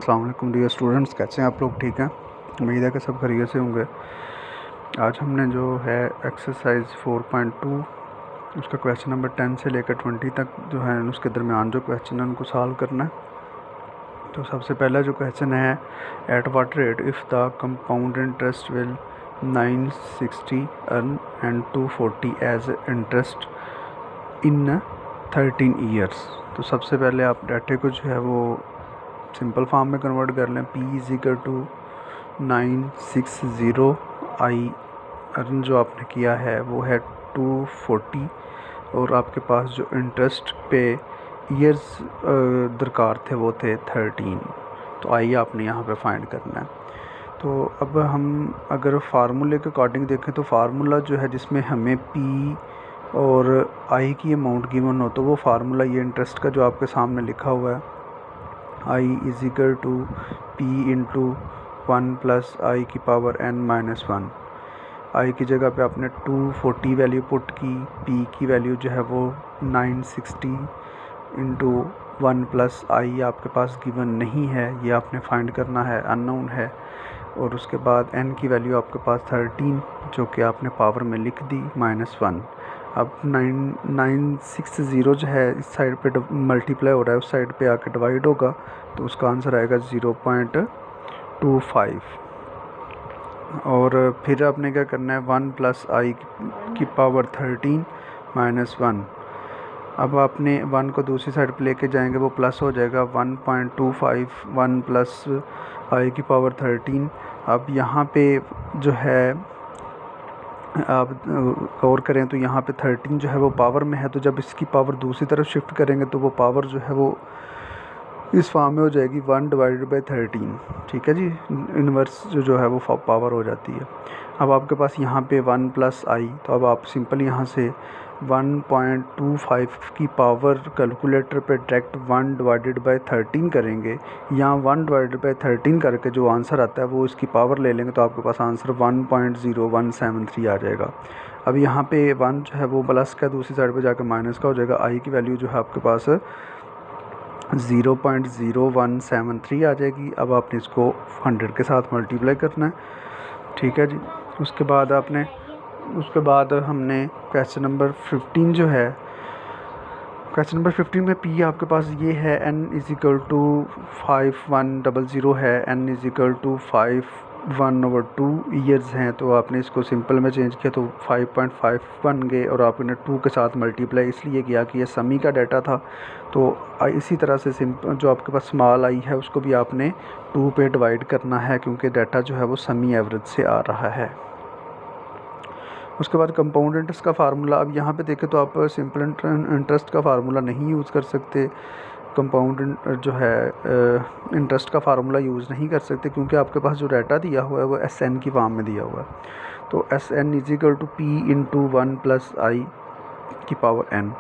अस्सलाम वालेकुम dear students, कैसे हैं आप लोग? ठीक हैं, उम्मीद है कि सब खैरियत से होंगे। आज हमने जो है एक्सरसाइज 4.2 उसका क्वेश्चन नंबर 10 से लेकर 20 तक जो है उसके दरमियान जो क्वेश्चन है उनको सॉल्व करना है। तो सबसे पहला जो क्वेश्चन है, at what rate if the compound interest will 960 earn and 240 as interest in 13 years. तो सबसे पहले आप डाटे को जो है वो सिंपल फॉर्म में कन्वर्ट कर लें। P is equal to 960 I earn जो आपने किया है वो है 240 और आपके पास जो इंटरेस्ट पे ईयर्स दरकार थे वो थे 13। तो आई आपने यहाँ पे फाइंड करना है। तो अब हम अगर फार्मूले के अकॉर्डिंग देखें तो फार्मूला जो है जिसमें हमें P और आई की अमाउंट गिवन हो, तो वो फार्मूला ये इंटरेस्ट का जो आपके सामने लिखा हुआ है, I is equal to P into 1 plus I की पावर n-1। आई की जगह पे आपने 240 वैल्यू पुट की, पी की वैल्यू जो है वो 960 इंटू 1 प्लस आई आपके पास गिवन नहीं है, ये आपने फाइंड करना है, अननोन है। और उसके बाद n की वैल्यू आपके पास 13 जो कि आपने पावर में लिख दी -1। अब 960 जो है इस साइड पे मल्टीप्लाई हो रहा है, उस साइड पे आके डिवाइड होगा तो उसका आंसर आएगा 0.25। और फिर आपने क्या करना है, 1 प्लस आई की पावर 13 -1। अब आपने 1 को दूसरी साइड पे लेके जाएंगे, वो प्लस हो जाएगा 1.25 1 प्लस आई की पावर 13। अब यहाँ पे जो है आप गौर करें तो यहाँ पे 13 जो है वो पावर में है, तो जब इसकी पावर दूसरी तरफ शिफ्ट करेंगे तो वो पावर जो है वो इस फॉर्म में हो जाएगी 1/13। ठीक है जी, इन्वर्स जो है वो पावर हो जाती है। अब आपके पास यहाँ पे 1 प्लस आई, तो अब आप सिंपल यहाँ से 1.25 की पावर कैलकुलेटर पे डायरेक्ट 1/13 करेंगे, यहाँ 1/13 करके जो आंसर आता है वो इसकी पावर ले लेंगे तो आपके पास आंसर 1.0173 आ जाएगा। अब यहाँ पे 1 जो है वो प्लस का दूसरी साइड पे जाकर माइनस का हो जाएगा, आई की वैल्यू जो है आपके पास 0.0173 आ जाएगी। अब आपने इसको 100 के साथ मल्टीप्लाई करना है। ठीक है जी, उसके बाद हमने क्वेश्चन नंबर 15 जो है, क्वेश्चन नंबर 15 में P आपके पास ये है, n इज इक्वल टू 5100 है, n is equal to 5/1/2 years हैं। तो आपने इसको सिंपल में चेंज किया तो 5.5 बन गए और आपने 2 के साथ मल्टीप्लाई इसलिए किया कि ये समी का डाटा था। तो इसी तरह से सिंपल जो आपके पास स्मॉल आई है उसको भी आपने 2 पे डिवाइड करना है क्योंकि डाटा जो है वो समी एवरेज से आ रहा है। उसके बाद कंपाउंड इंटरेस्ट का फार्मूला, अब यहाँ पे देखें तो आप सिंपल इंटरेस्ट का फार्मूला नहीं यूज़ कर सकते, कंपाउंड जो है इंटरेस्ट का फार्मूला यूज़ नहीं कर सकते क्योंकि आपके पास जो डाटा दिया हुआ है वो SN की फॉर्म में दिया हुआ है। तो SN is equal to P into 1 plus I की पावर n।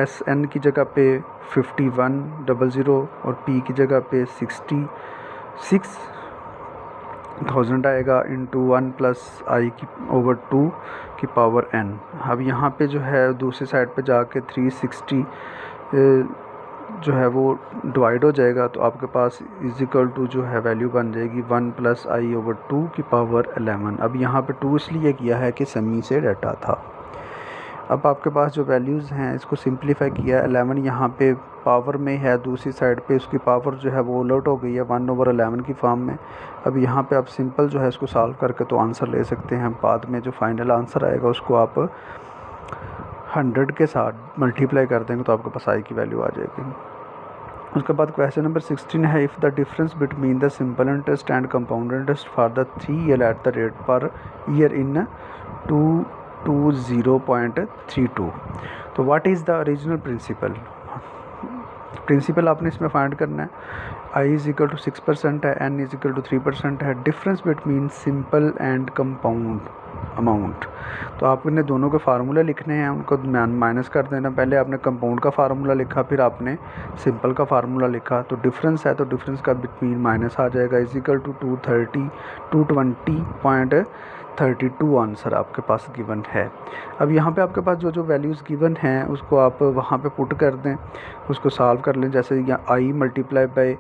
SN की जगह पे 5100 और P की जगह पे 66,000 आएगा इंटू 1 प्लस आई की ओवर 2 की पावर n। अब यहाँ पे जो है दूसरी साइड पे जाके 360 जो है वो डिवाइड हो जाएगा तो आपके पास इज इक्वल टू जो है वैल्यू बन जाएगी 1 प्लस आई ओवर 2 की पावर 11। अब यहाँ पे 2 इसलिए किया है कि समी से डाटा था। अब आपके पास जो वैल्यूज़ हैं इसको सिंप्लीफाई किया, 11 यहाँ पे पावर में है, दूसरी साइड पे उसकी पावर जो है वो उलट हो गई है 1/11 की फॉर्म में। अब यहाँ पे आप सिंपल जो है इसको सॉल्व करके तो आंसर ले सकते हैं, बाद में जो फाइनल आंसर आएगा उसको आप 100 के साथ मल्टीप्लाई कर देंगे तो आपके पास आई की वैल्यू आ जाएगी। उसके बाद क्वेश्चन नंबर 16 है, if the difference between the simple interest and compound interest for the 3 year at the rate per year in 220.32, तो what is the original principal आपने इसमें फाइंड करना है। आई इज इक्वल टू 6% है, n is equal to 3% है, difference between simple and compound amount. तो आपने दोनों के फार्मूला लिखने हैं, उनको माइनस कर देना। पहले आपने कंपाउंड का फार्मूला लिखा, फिर आपने सिंपल का फार्मूला लिखा, तो डिफरेंस है तो डिफरेंस का बिटवीन माइनस आ जाएगा, इज इक्वल टू 220.32 आंसर आपके पास गिवन है। अब यहाँ पे आपके पास जो वैल्यूज़ गिवन हैं उसको आप वहाँ पे पुट कर दें, उसको सॉल्व कर लें। जैसे यहाँ आई मल्टीप्लाई बाई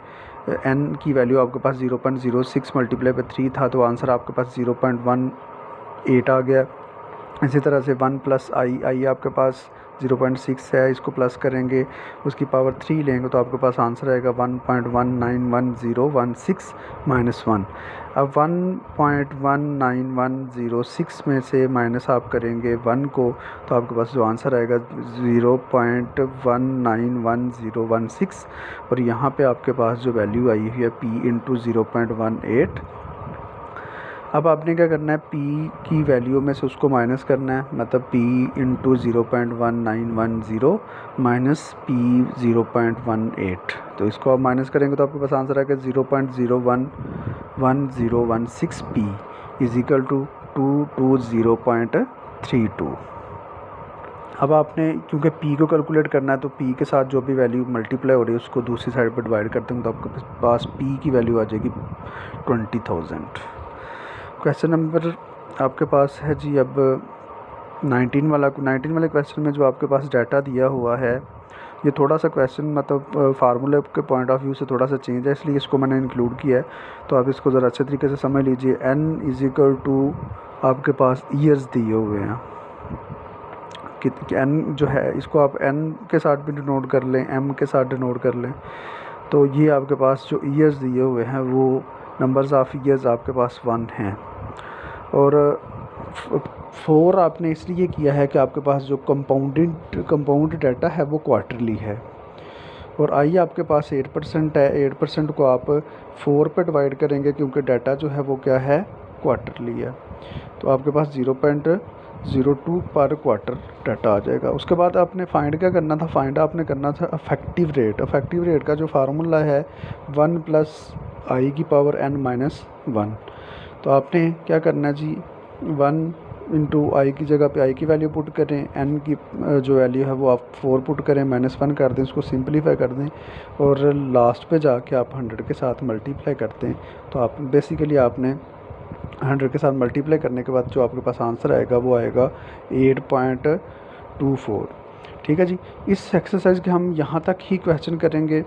n की वैल्यू आपके पास 0.06 मल्टीप्लाई पे 3 था, तो आंसर आपके पास 0.18 आ गया। इसी तरह से 1 प्लस आई आपके पास 0.6 है, इसको प्लस करेंगे, उसकी पावर 3 लेंगे तो आपके पास आंसर आएगा 1.191016 माइनस 1। अब 1.19106 में से माइनस आप करेंगे 1 को, तो आपके पास जो आंसर आएगा 0.191016, और यहाँ पे आपके पास जो वैल्यू आई हुई है p इंटू 0.18। अब आपने क्या करना है, p की वैल्यू में से उसको माइनस करना है, मतलब p इंटू 0.1910 माइनस p 0.18। तो इसको आप माइनस करेंगे तो आपके पास आंसर आएगा 0.011016 p इज इक्वल टू 220.32। अब आपने क्योंकि p को कैलकुलेट करना है तो p के साथ जो भी वैल्यू मल्टीप्लाई हो रही है उसको दूसरी साइड पर डिवाइड करते हैं, तो आपके पास p की वैल्यू आ जाएगी 20,000। क्वेश्चन नंबर आपके पास है जी अब 19 वाले क्वेश्चन में जो आपके पास डाटा दिया हुआ है, ये थोड़ा सा क्वेश्चन मतलब फार्मूले के पॉइंट ऑफ व्यू से थोड़ा सा चेंज है, इसलिए इसको मैंने इंक्लूड किया है। तो आप इसको ज़रा अच्छे तरीके से समझ लीजिए। n इज इक्वल टू आपके पास ईयर्स दिए हुए हैं कि n जो है इसको आप n के साथ भी डिनोट कर लें, m के साथ डिनोट कर लें। तो ये आपके पास जो ईयर्स दिए हुए हैं वो नंबर्स ऑफ ईयर्स आपके पास 1 हैं, और 4 आपने इसलिए किया है कि आपके पास जो कंपाउंड डाटा है वो क्वार्टरली है, और आई आपके पास 8% है। 8% को आप 4 पे डिवाइड करेंगे क्योंकि डाटा जो है वो क्या है, क्वार्टरली है, तो आपके पास 0.02 पर क्वार्टर डाटा आ जाएगा। उसके बाद आपने फाइंड क्या करना था, फाइंड आपने करना था अफेक्टिव रेट। अफेक्टिव रेट का जो फार्मूला है 1 प्लस आई की पावर n माइनस 1। तो आपने क्या करना है जी, 1 इंटू आई की जगह पे आई की वैल्यू पुट करें, n की जो वैल्यू है वो आप 4 पुट करें, -1 कर दें, इसको सिंपलीफाई कर दें, और लास्ट पे जाके आप 100 के साथ मल्टीप्लाई करते हैं। तो आप बेसिकली आपने 100 के साथ मल्टीप्लाई करने के बाद जो आपके पास आंसर आएगा वो आएगा 8.24। ठीक है जी। इस एक्सरसाइज के हम यहाँ तक ही क्वेश्चन करेंगे,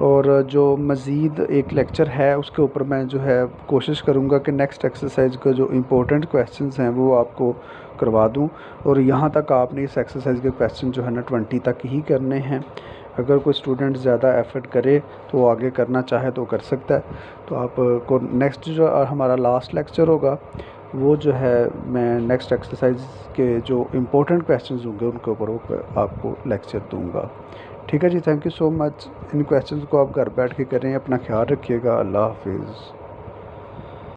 और जो मज़ीद एक लेक्चर है उसके ऊपर मैं जो है कोशिश करूँगा कि नेक्स्ट एक्सरसाइज का जो इम्पोर्टेंट क्वेश्चंस हैं वो आपको करवा दूँ, और यहाँ तक आपने इस एक्सरसाइज के क्वेश्चन जो है ना 20 तक ही करने हैं। अगर कोई स्टूडेंट ज़्यादा एफर्ट करे तो वो आगे करना चाहे तो कर सकता है। तो आपको नेक्स्ट जो हमारा लास्ट लेक्चर होगा वो जो है मैं नेक्स्ट एक्सरसाइज के जो इम्पोर्टेंट क्वेश्चंस होंगे उनके ऊपर आपको लेक्चर दूंगा। ठीक है जी, थैंक यू सो मच। इन क्वेश्चंस को आप घर बैठ के करें, अपना ख्याल रखिएगा। अल्लाह हाफिज़।